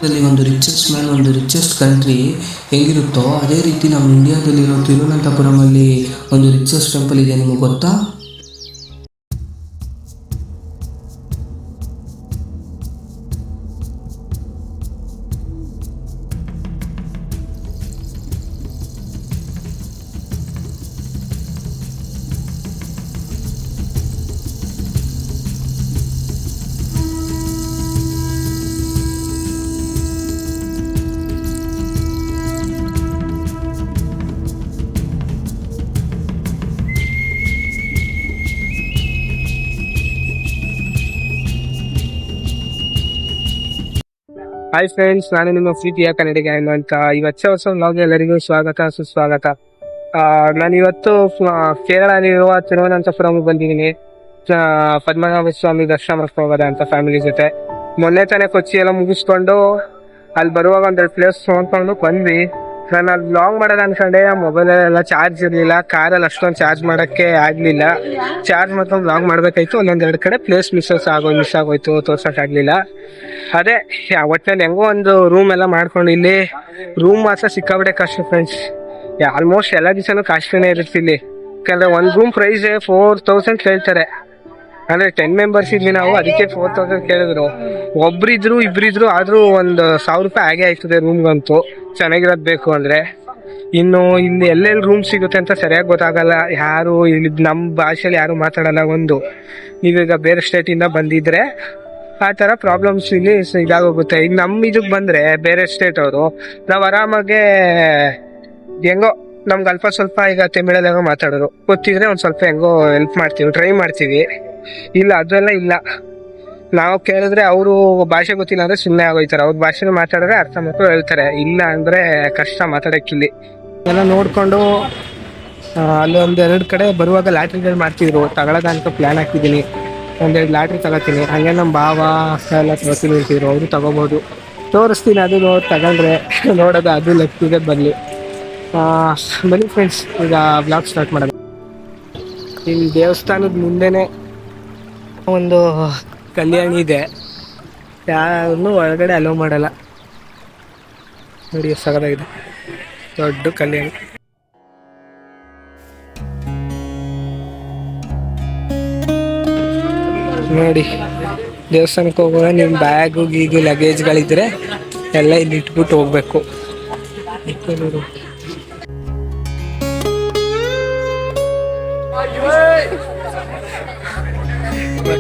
ಒಂದು richest man, ಒಂದು richest country ಹೆಂಗಿರುತ್ತೋ ಅದೇ ರೀತಿ ನಮ್ಮ ಇಂಡಿಯಾದಲ್ಲಿರೋ ತಿರುವನಂತಪುರಮಲ್ಲಿ ಒಂದು ರಿಚೆಸ್ಟ್ ಟೆಂಪಲ್ ಇದೆ. ನಿಮಗೆ ಗೊತ್ತಾ? ಹಾಯ್ ಫ್ರೆಂಡ್ಸ್, ನಾನು ನಿಮ್ಮ ಪ್ರೀತಿಯ ಕನ್ನಡಿಗ ಅಂತ ಇವತ್ತು ಹೊಸ ವ್ಲಾಗ್ ಎಲ್ಲರಿಗೂ ಸ್ವಾಗತ ಸುಸ್ವಾಗತ. ನಾನು ಇವತ್ತು ಕೇರಳದಲ್ಲಿರುವ ತಿರುವನಂತಪುರಂ ಬಂದಿದ್ದೀನಿ. ಪದ್ಮನಾಭ ಸ್ವಾಮಿ ದರ್ಶನ ಮಾಡ್ಕೊಂಡು ಹೋಗೋದ ಅಂತ ಫ್ಯಾಮಿಲಿ ಜೊತೆ. ಮೊನ್ನೆ ತಾನೇ ಕೊಚ್ಚಿ ಎಲ್ಲ ಮುಗಿಸ್ಕೊಂಡು ಅಲ್ಲಿ ಬರುವಾಗ ಒಂದೆರಡು ಪ್ಲೇಸ್ ನೋಡ್ಕೊಂಡು ಬಂದ್ವಿ. ನಾನು ಅಲ್ಲಿ ವ್ಲಾಗ್ ಮಾಡೋದು ಅನ್ಕೊಂಡೆ, ಮೊಬೈಲೆಲ್ಲ ಚಾರ್ಜ್ ಇರಲಿಲ್ಲ, ಕಾರಲ್ಲಿ ಅಷ್ಟೊಂದು ಚಾರ್ಜ್ ಮಾಡೋಕ್ಕೆ ಆಗಲಿಲ್ಲ. ಚಾರ್ಜ್ ಮಾಡ್ಕೊಂಡು ವ್ಲಾಗ್ ಮಾಡಬೇಕಾಯ್ತು. ಒಂದೊಂದೆರಡು ಕಡೆ ಪ್ಲೇಸ್ ಮಿಸ್ ಆಗೋಯ್ತು, ತೋರ್ಸೋಕ್ಕಾಗಲಿಲ್ಲ. ಅದೇ ಒಟ್ಟಿನಲ್ಲಿ ಹೆಂಗೋ ಒಂದು ರೂಮ್ ಎಲ್ಲ ಮಾಡ್ಕೊಂಡು, ಇಲ್ಲಿ ರೂಮ್ ಮಾತ್ರ ಸಿಕ್ಕಾಬಿಟ್ಟೆ ಕಾಸ್ಟ್ ಫ್ರೆಂಡ್ಸ್. ಆಲ್ಮೋಸ್ಟ್ ಎಲ್ಲ ದಿವಸನೂ ಕಾಸ್ಟ್ಲಿನೇ ಇರುತ್ತೆ ಇಲ್ಲಿ. ಯಾಕಂದರೆ ಒಂದು ರೂಮ್ ಪ್ರೈಸ್ 4000 ಕೇಳ್ತಾರೆ. ಅಂದರೆ 10 ಮೆಂಬರ್ಸ್ ಇದ್ವಿ ನಾವು, ಅದಕ್ಕೆ 4000 ಕೇಳಿದ್ರು. ಇಬ್ಬರಿದ್ರು ಆದರೂ ಒಂದು 1000 ರೂಪಾಯಿ ಆಗೇ ಆಯ್ತದೆ ರೂಮ್ಗಂತೂ, ಚೆನ್ನಾಗಿರೋದು ಬೇಕು ಅಂದರೆ. ಇನ್ನು ಇಲ್ಲಿ ಎಲ್ಲೆಲ್ಲಿ ರೂಮ್ ಸಿಗುತ್ತೆ ಅಂತ ಸರಿಯಾಗಿ ಗೊತ್ತಾಗಲ್ಲ. ಯಾರು ಇಲ್ಲಿ ನಮ್ಮ ಭಾಷೆಯಲ್ಲಿ ಯಾರು ಮಾತಾಡಲ್ಲ. ನೀವೀಗ ಬೇರೆ ಸ್ಟೇಟಿಂದ ಬಂದಿದ್ರೆ ಆ ಥರ ಪ್ರಾಬ್ಲಮ್ಸ್ ಇಲ್ಲಿ ಇದಾಗೋಗುತ್ತೆ. ಈಗ ನಮ್ಮ ಇದಕ್ಕೆ ಬಂದರೆ ಬೇರೆ ಸ್ಟೇಟ್ ಅವರು, ನಾವು ಆರಾಮಾಗೆ ಹೆಂಗೋ ನಮ್ಗೆ ಅಲ್ಪ ಸ್ವಲ್ಪ ಈಗ ತಮಿಳಲ್ಲಾಗ ಮಾತಾಡೋರು ಗೊತ್ತಿದ್ರೆ ಒಂದು ಸ್ವಲ್ಪ ಹೆಂಗೋ ಹೆಲ್ಪ್ ಮಾಡ್ತೀವಿ, ಟ್ರೈ ಮಾಡ್ತೀವಿ. ಇಲ್ಲ ಅದೆಲ್ಲ ಇಲ್ಲ. ನಾವು ಕೇಳಿದ್ರೆ ಅವರು ಭಾಷೆ ಗೊತ್ತಿಲ್ಲ ಅಂದರೆ ಸುಮ್ಮನೆ ಆಗೋಯ್ತಾರೆ. ಅವ್ರ ಭಾಷೆನ ಮಾತಾಡಿದ್ರೆ ಅರ್ಥ ಮಾಡ್ಕೊಂಡು ಹೇಳ್ತಾರೆ, ಇಲ್ಲ ಅಂದರೆ ಕಷ್ಟ ಮಾತಾಡೋಕ್ಕಿಲ್ಲಿ. ಎಲ್ಲ ನೋಡಿಕೊಂಡು ಅಲ್ಲಿ ಒಂದೆರಡು ಕಡೆ ಬರುವಾಗ ಲಾಟ್ರಿಗಳು ಮಾಡ್ತಿದ್ರು, ತಗೊಳ್ಳೋದಂತ ಪ್ಲ್ಯಾನ್ ಹಾಕಿದ್ದೀನಿ. ಒಂದೆರಡು ಲಾಟ್ರಿ ತಗೋತೀನಿ. ಹಂಗೆ ನಮ್ಮ ಭಾವ ಎಲ್ಲ ತಗೋತೀನಿ ಹೇಳ್ತಿದ್ರು, ಅವರು ತಗೋಬೋದು. ತೋರಿಸ್ತೀನಿ, ಅದು ತಗೊಂಡ್ರೆ ನೋಡೋದು, ಅದು ಲಕ್ಕಿಗೆ ಬರಲಿ. ಬನ್ನಿ ಫ್ರೆಂಡ್ಸ್, ಈಗ ಬ್ಲಾಗ್ ಸ್ಟಾರ್ಟ್ ಮಾಡೋದು. ಇಲ್ಲಿ ದೇವಸ್ಥಾನದ ಮುಂದೆನೇ ಒಂದು ಕಲ್ಯಾಣಿ ಇದೆ, ಯಾರನ್ನೂ ಒಳಗಡೆ ಅಲೋ ಮಾಡಲ್ಲ. ನೋಡಿ ಎಷ್ಟು ಸಗದಾಗಿದೆ, ದೊಡ್ಡ ಕಲ್ಯಾಣಿ. ನೋಡಿ, ದೇವಸ್ಥಾನಕ್ಕೆ ಹೋಗುವಾಗ ನಿಮ್ಮ ಬ್ಯಾಗು ಗೀಗು ಲಗೇಜ್ಗಳಿದ್ರೆ ಎಲ್ಲ ಇಲ್ಲಿ ಇಟ್ಬಿಟ್ಟು ಹೋಗ್ಬೇಕು.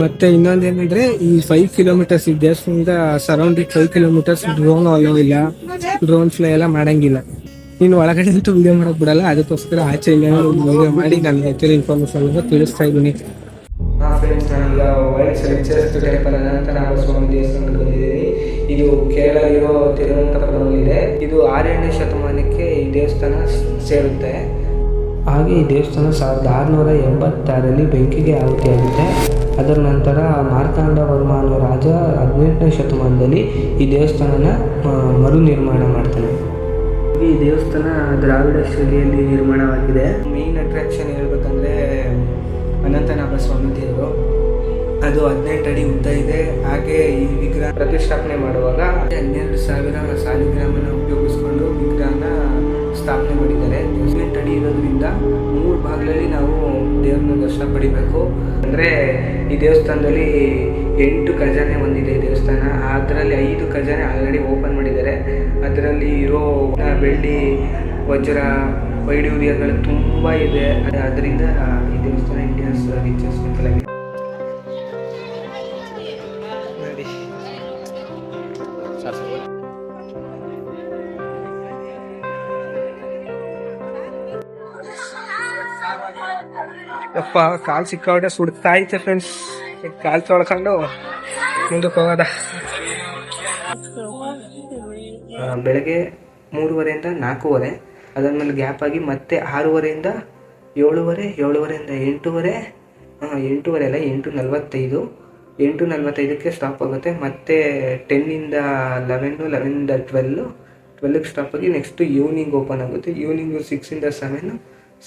ಮತ್ತೆ ಇನ್ನೊಂದೇನಂದ್ರೆ, ಈ 5 ಕಿಲೋಮೀಟರ್ಸ್ ಈ ದೇವಸ್ಥಾನದಿಂದ ಸರೌಂಡಿಂಗ್ 5 ಕಿಲೋಮೀಟರ್ಸ್ ಡ್ರೋನ್ ಅಲೋ ಇಲ್ಲ, ಡ್ರೋನ್ ಫ್ಲೈ ಎಲ್ಲ ಮಾಡಂಗಿಲ್ಲ. ಇನ್ನು ಒಳಗಡೆ ಅಂತೂ ವಿಡಿಯೋ ಮಾಡೋಕೆ ಬಿಡಲ್ಲ. ಅದಕ್ಕೋಸ್ಕರ ಆಚೆ ವಿಡಿಯೋ ಮಾಡಿ ನಾನು ಹೆಚ್ಚಿನ ಇನ್ಫಾರ್ಮೇಶನ್ ತಿಳಿಸ್ತಾ ಇದ್ದೀನಿ. ಫ್ರೆಂಡ್ಸ್, ನಾನೀಗ ವರ್ಲ್ಡ್ಸ್ ರಿಚೆಸ್ಟ್ ಟೆಂಪಲ್ ಅನಂತನಾಭ ಸ್ವಾಮಿ ದೇವಸ್ಥಾನಕ್ಕೆ ಬಂದಿದ್ದೀನಿ. ಇದು ಕೇರಳದಲ್ಲಿರೋ ತಿರುವನಂತಪುರಮಲ್ಲಿದೆ. ಇದು 6ನೇ ಶತಮಾನಕ್ಕೆ ಈ ದೇವಸ್ಥಾನ ಸೇರುತ್ತೆ. ಹಾಗೆ ಈ ದೇವಸ್ಥಾನ 1686ರಲ್ಲಿ ಬೆಂಕಿಗೆ ಆಹುತಿಯಾಗುತ್ತೆ. ಅದರ ನಂತರ ಮಾರ್ತಾಂಡವರ್ಮ ಅನ್ನೋ ರಾಜ 18ನೇ ಶತಮಾನದಲ್ಲಿ ಈ ದೇವಸ್ಥಾನನ ಮರು ನಿರ್ಮಾಣ ಮಾಡ್ತಾನೆ. ಈ ದೇವಸ್ಥಾನ ದ್ರಾವಿಡ ಶೈಲಿಯಲ್ಲಿ ನಿರ್ಮಾಣವಾಗಿದೆ. ಮೇನ್ ಅಟ್ರಾಕ್ಷನ್ ಹೇಳ್ಬೇಕಂದ್ರೆ ಅನಂತನಾಭ ಸ್ವಾಮಿ ದೇವರು. ಅದು 18 ಅಡಿ ಉದ್ದ ಇದೆ. ಹಾಗೆ ಈ ವಿಗ್ರಹ ಪ್ರತಿಷ್ಠಾಪನೆ ಮಾಡುವಾಗ 12,000 ಸಾಲಿಗ್ರಾಮನ ಉಪಯೋಗಿಸ್ಕೊಂಡು ವಿಗ್ರಹನ ಸ್ಥಾಪನೆ ಮಾಡಿದ್ದಾರೆ. 18 ಅಡಿ ಇರೋದ್ರಿಂದ 3 ಭಾಗದಲ್ಲಿ ನಾವು ದೇವ್ರನ್ನ ದರ್ಶನ ಪಡಿಬೇಕು. ಅಂದರೆ ಈ ದೇವಸ್ಥಾನದಲ್ಲಿ 8 ಖಜಾನೆ ಹೊಂದಿದೆ ಈ ದೇವಸ್ಥಾನ. ಅದರಲ್ಲಿ 5 ಖಜಾನೆ ಆಲ್ರೆಡಿ ಓಪನ್ ಮಾಡಿದ್ದಾರೆ. ಅದರಲ್ಲಿ ಇರೋ ಬೆಳ್ಳಿ, ವಜ್ರ, ವೈಡೂರ್ಯಗಳು ತುಂಬ ಇದೆ. ಅದರಿಂದ ಈ ದೇವಸ್ಥಾನ ಇಂಡಿಯಾಸ್ ರಿಚೆಸ್ಟ್ ಟೆಂಪಲ್ ಆಗಿದೆ. ನೋಡಿ, ಅಪ್ಪ ಕಾಲು ಸಿಕ್ಕಾಬಿಟ್ಟೆ ಸುಡ್ತಾ ಐತೆ ಫ್ರೆಂಡ್ಸ್. ಕಾಲು ತೊಳ್ಕೊಂಡು ಮುಂದಕ್ಕೆ ಹೋಗೋದ. ಬೆಳಗ್ಗೆ 3:30 ಇಂದ 4:30, ಅದಾದ್ಮೇಲೆ ಗ್ಯಾಪ್ ಆಗಿ ಮತ್ತೆ 6:30 ಇಂದ 7:30, 7:30 ಇಂದ 8:30, 8:30 ಅಲ್ಲ 8:45, 8:45ಕ್ಕೆ ಸ್ಟಾಪ್ ಆಗುತ್ತೆ. ಮತ್ತೆ 10 ಇಂದ 11, 11 ಇಂದ 12, 12ಕ್ಕೆ ಸ್ಟಾಪ್ ಆಗಿ ನೆಕ್ಸ್ಟ್ ಈವ್ನಿಂಗ್ ಓಪನ್ ಆಗುತ್ತೆ. ಈವ್ನಿಂಗು 6 ಇಂದ 7,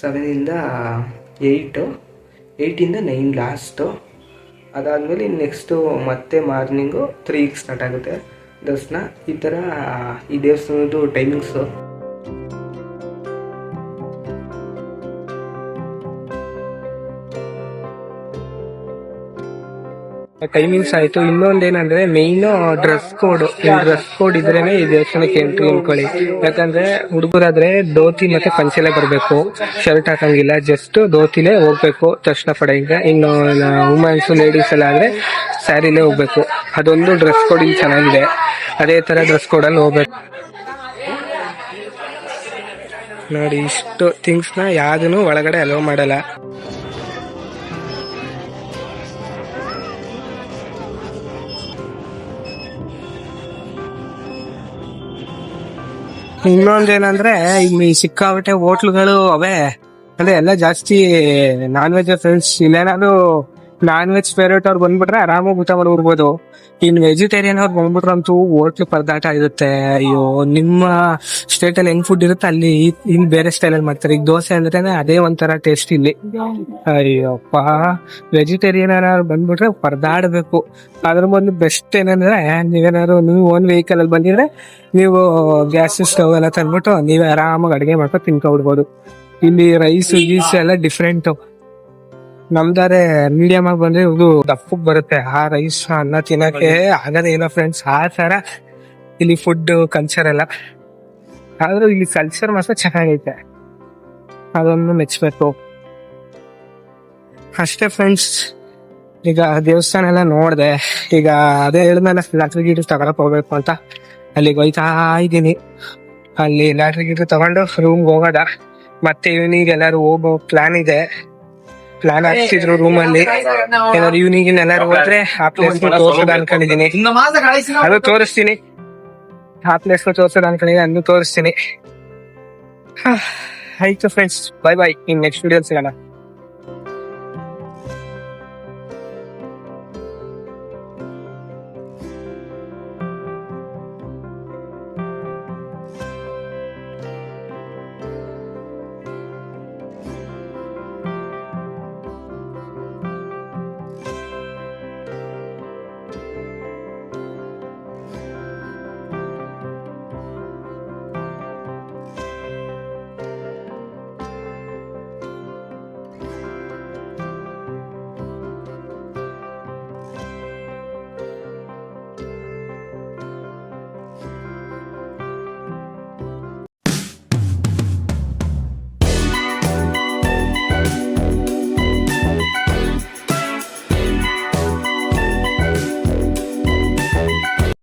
7 ಇಂದ 8, 8 ಇಂದ 9 ಲಾಸ್ಟು. ಅದಾದಮೇಲೆ ನೆಕ್ಸ್ಟು ಮತ್ತೆ ಮಾರ್ನಿಂಗು 3ಗೆ ಸ್ಟಾರ್ಟ್ ಆಗುತ್ತೆ. ದರ್ಶನ. ಈ ಥರ ಈ ದೇವಸ್ಥಾನದ್ದು ಟೈಮಿಂಗ್ಸು. ಟೈಮಿಂಗ್ಸ್ ಆಯ್ತು. ಇನ್ನೊಂದೇನಂದ್ರೆ ಮೇನ್ ಡ್ರೆಸ್ ಕೋಡ್ ಇದ್ರೇನೆ ಈ ದೇವಸ್ಥಾನಕ್ಕೆ ಎಂಟ್ರಿ ಅನ್ಕೊಳ್ಳಿ. ಯಾಕಂದ್ರೆ ಹುಡುಗರಾದ್ರೆ ಧೋತಿ ಮತ್ತೆ ಪಂಚೆಲೆ ಬರ್ಬೇಕು, ಶರ್ಟ್ ಹಾಕಂಗಿಲ್ಲ, ಜಸ್ಟ್ ಧೋತಿಲೇ ಹೋಗ್ಬೇಕು ದರ್ಶನ ಪಡೆಯಿಂದ. ಇನ್ನು ವುಮೆನ್ಸ್ ಲೇಡೀಸ್ ಎಲ್ಲ ಆದ್ರೆ ಸ್ಯಾರಿಲೇ ಹೋಗ್ಬೇಕು. ಅದೊಂದು ಡ್ರೆಸ್ ಕೋಡ್ ಇಲ್ಲಿ ಚೆನ್ನಾಗಿದೆ. ಅದೇ ತರ ಡ್ರೆಸ್ ಕೋಡ್ ಅಲ್ಲಿ ಹೋಗ್ಬೇಕು. ನೋಡಿ, ಇಷ್ಟು ಥಿಂಗ್ಸ್ ನ ಯಾವ್ದನ್ನು ಒಳಗಡೆ ಅಲೋ ಮಾಡಲ್ಲ. ಇನ್ನೊಂದೇನಂದ್ರೆ ಇಲ್ಲಿ ಸಿಕ್ಕಾಬಿಟ್ಟೆ ಹೋಟ್ಲುಗಳು ಅವೇ. ಅಂದ್ರೆ ಎಲ್ಲ ಜಾಸ್ತಿ ನಾನ್ ವೆಜ್ ಫ್ರೆಂಡ್ಸ್. ಇಲ್ಲೇನಾದ್ರು ನಾನ್ ವೆಜ್ ಫೇವ್ರೇಟ್ ಅವ್ರು ಬಂದ್ಬಿಟ್ರೆ ಆರಾಮಾಗಿ ಊಟ ಮಾಡಿ ಬರ್ಬೋದು. ಇನ್ ವೆಜಿಟೇರಿಯನ್ ಅವ್ರು ಬಂದ್ಬಿಟ್ರೆ ಅಂತೂ ಹೋಟ್ಲು ಪರದಾಟ ಇರುತ್ತೆ. ಅಯ್ಯೋ, ನಿಮ್ಮ ಸ್ಟೇಟ್ ಅಲ್ಲಿ ಹೆಂಗ್ ಫುಡ್ ಇರುತ್ತೆ ಅಲ್ಲಿ ಇಲ್ಲಿ ಬೇರೆ ಸ್ಟೈಲ್ ಅಲ್ಲಿ ಮಾಡ್ತಾರೆ. ಈಗ ದೋಸೆ ಅಂದ್ರೆ ಅದೇ ಒಂಥರ ಟೇಸ್ಟ್ ಇಲ್ಲಿ. ಅಯ್ಯಪ್ಪ, ವೆಜಿಟೇರಿಯನ್ ಏನಾದ್ರು ಬಂದ್ಬಿಟ್ರೆ ಪರದಾಡ್ಬೇಕು. ಅದ್ರ ಮೊದಲು ಬೆಸ್ಟ್ ಏನಂದ್ರೆ, ನೀವು ಓನ್ ವೆಹಿಕಲ್ ಅಲ್ಲಿ ಬಂದಿದ್ರೆ ನೀವು ಗ್ಯಾಸ್ ಸ್ಟವ್ ಎಲ್ಲ ತಂದ್ಬಿಟ್ಟು ನೀವೇ ಆರಾಮಾಗಿ ಅಡಿಗೆ ಮಾಡ್ಕೊಂಡು ತಿನ್ಕೊಬಿಡ್ಬೋದು. ಇಲ್ಲಿ ರೈಸ್ ಗೀಸ್ ಎಲ್ಲ ಡಿಫ್ರೆಂಟ್. ನಮ್ದಾರೆ ಮೀಡಿಯಂ ಆಗಿ ಬಂದ್ರೆ ಇದು ದಪ್ಪಕ್ ಬರುತ್ತೆ. ಆ ರೈಸ್ ಅನ್ನ ತಿನ್ನಕ್ಕೆ ಆಗದೇನೋ ಫ್ರೆಂಡ್ಸ್. ಆ ತರ ಇಲ್ಲಿ ಫುಡ್ ಕಲ್ಚರ್ ಎಲ್ಲ. ಆದ್ರೂ ಇಲ್ಲಿ ಕಲ್ಚರ್ ಮಾತ್ರ ಚೆನ್ನಾಗೈತೆ, ಅದೊಂದು ಮೆಚ್ಚಬೇಕು ಅಷ್ಟೇ ಫ್ರೆಂಡ್ಸ್. ಈಗ ದೇವಸ್ಥಾನ ಎಲ್ಲ ನೋಡ್ದೆ. ಈಗ ಅದೇ ಹೇಳಿದ್ಮೇಲೆ ಲಾಟ್ರಿ ಗೀಟ್ರಿ ತಗೊಳಕ್ ಹೋಗ್ಬೇಕು ಅಂತ ಅಲ್ಲಿಗೆ ಹೋಯ್ತಾ ಇದ್ದೀನಿ. ಅಲ್ಲಿ ಲಾಟ್ರಿ ಗೀಟ್ರಿ ತಗೊಂಡು ರೂಮ್ಗೆ ಹೋಗೋದ. ಮತ್ತೆ ಈವ್ನಿಂಗ್ ಎಲ್ಲಾರು ಹೋಗೋ ಪ್ಲಾನ್ ಇದೆ. ಪ್ಲಾನ್ ಆಗ್ತಿದ್ರು ರೂಮಲ್ಲಿ. ಏನಾದ್ರು ಈವ್ನಿಂಗ್ ಎಲ್ಲಾರು ಹೋದ್ರೆ ಆ ಪ್ಲೇಸ್ ತೋರ್ಸೋದು ಅನ್ಕೊಂಡಿದೀನಿ. ಅದು ತೋರಿಸ್ತೀನಿ. ಆ ಪ್ಲೇಸ್ ತೋರ್ಸೋದು ಅನ್ಕೊಂಡಿದ್ದೀನಿ, ಅದನ್ನು ತೋರಿಸ್ತೀನಿ. ಆಯ್ತು ಫ್ರೆಂಡ್ಸ್, ಬೈ ಬೈ. ಇನ್ ನೆಕ್ಸ್ಟ್ ವಿಡಿಯೋ ಸಿಗೋಣ.